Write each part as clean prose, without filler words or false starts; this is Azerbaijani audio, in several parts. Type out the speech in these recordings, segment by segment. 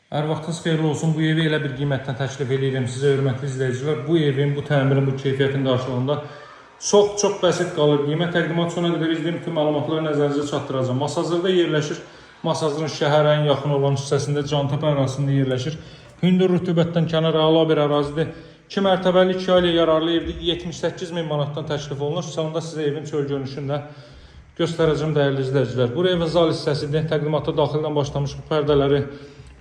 Hər vaxtınız xeyirli olsun. Bu evi elə bir qiymətdən təklif edirəm sizə, hörmətli izləyicilər. Bu evin, bu təmirin, bu keyfiyyətin qarşılığında çox bəsit qalır qiymət. Təqdimat sona qədər izləyib bütün məlumatları nəzərinizə çatdıracağım. Masazırda yerləşir. Masazırın şəhərə ən yaxın olan hissəsində, Cantəpə ərazisində yerləşir. Hündür rütubətdən kənar əla bir ərazidir. 2 mərtəbəli 2 ailə yararlı evdir. 78 min manatdan təklif olunur. Sonunda sizə evin çöl görünüşündə göstərəcəm dəyərli izləyicilər. Bu evin zal hissəsidir. Təqdimata daxildən başlamış bu pərdələri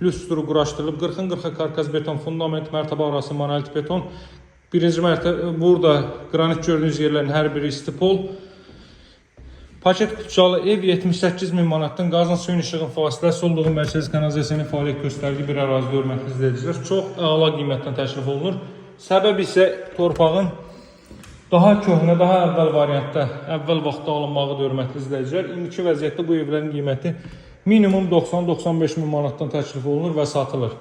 lüstru quraşdırılıb. 40-40 karkaz beton fundament, mərtəbə arası monolit beton. Birinci mərtəbə burada qranit gördüyünüz yerlərin hər biri istipol. Paket kutucalı ev 78 min manatdan qazın suyun işığın fasiləsi olduğu mərkəzi kanalizasiyanın fəaliyyət göstərdiyi bir ərazidə, hörmətli izləyicilər. Çox əla qiymətdən təklif olunur. Səbəb isə torpağın daha köhnə, daha əvvəl variantda, əvvəl vaxtda alınmağıdır, hörmətli izləyicilər. İndiki vəziyyətdə bu evlərin qiyməti minimum 90-95 min manatdan təklif olunur və satılır.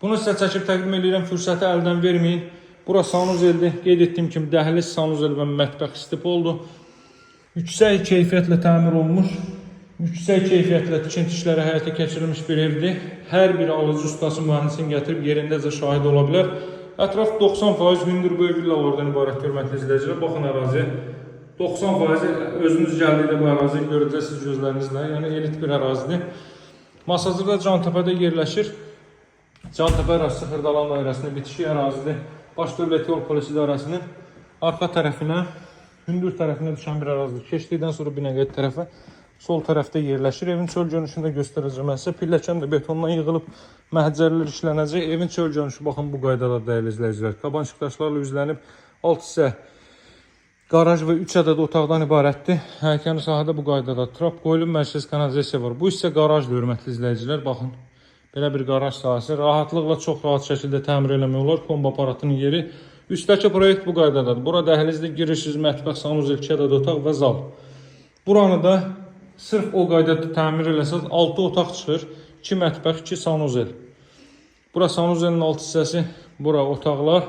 Bunu sizə çəkib təqdim edirəm, fürsəti əldən verməyin. Bura sanuzeldir. Qeyd etdiyim kimi dəhliz, sanuzel və mətbəx istipoldur. Yüksək keyfiyyətlə təmir olunmuş, yüksək keyfiyyətlə tikinti işləri həyata keçirilmiş bir evdir. Hər bir alıcı ustası mühəndisin gətirib yerindəcə şahid ola bilər. Ətraf 90% hündür böyük villalardan ibarət, hörmətli izləyicilər. Baxın əraziyə. 90% özünüz gəldikdə bu əraziyi görəcəksiniz gözlərinizlə. Yəni elit bir ərazidir. Masazırda Cantəpədə yerləşir. Cantəpə ərazisi Xırdalan dairəsində bitişik ərazidir. Baş Dövlət Yol Polisi İdarəsinin arxa tərəfinə, hündür tərəfinə düşən bir ərazidir. Keçdikdən sonra Binəqədi tərəfə sol tərəfdə yerləşir. Evin çöl görünüşünü də göstərəcəm. Mən sizə pilləkən də betondan yığılıb məhəccərlər işlənəcək. Evin çöl görünüşü baxın bu qaydada dəyərli izləyicilər. Qabançıq daşlarla üzlənib, alt hissə qaraj və 3 ədəd otaqdan ibarətdir. Hərəkəndi sahədə bu qaydada trap qoyulub, mərkəzi kanalizasiya var. Bu hissə qarajdır, hörmətli izləyicilər. Baxın, belə bir qaraj sahəsi. Rahatlıqla çox rahat şəkildə təmir eləmək olar. Kombi aparatının yeri. Üstdəki proyekt bu qaydadadır. Bura dəhlizdə girirsiniz, mətbəx, sanuzel, 2 ədəd otaq və zal. Buranı da sırf o qaydada təmir eləsəz 6 otaq çıxır. 2 mətbəx, 2 sanuzel. Bura sanuzelin alt hissəsi, bura otaqlar.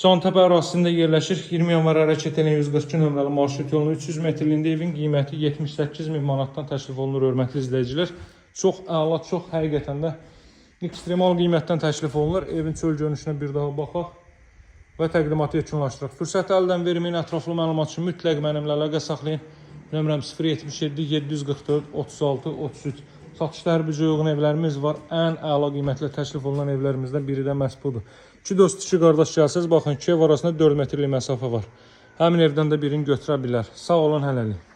Cantəpə ərazisində yerləşir. 20 yanvar hərəkət edən 142 nömrəli marşrut yolunun 300 metrliyində evin qiyməti 78 min manatdan təklif olunur, hörmətli izləyicilər. Çox əla, çox həqiqətən də ekstremal qiymətdən təklif olunur. Evin çöl görünüşünə bir daha baxaq və təqdimatı yekunlaşdıraq. Fürsəti əldən verməyin, ətraflı məlumat üçün mütləq mənimlə əlaqə saxlayın. Nömrəm 077 744 36 33. Satışda hər bircə uyğun evlərimiz var. Ən əla qiymətlə təklif olunan evlərimizdən biri də məhz budur. 2 dost, 2 qardaş gəlsəz, baxın 2 ev arasında 4 metrlik məsafə var. Həmin evdən də birini götürə bilər. Sağ olun, hələlik.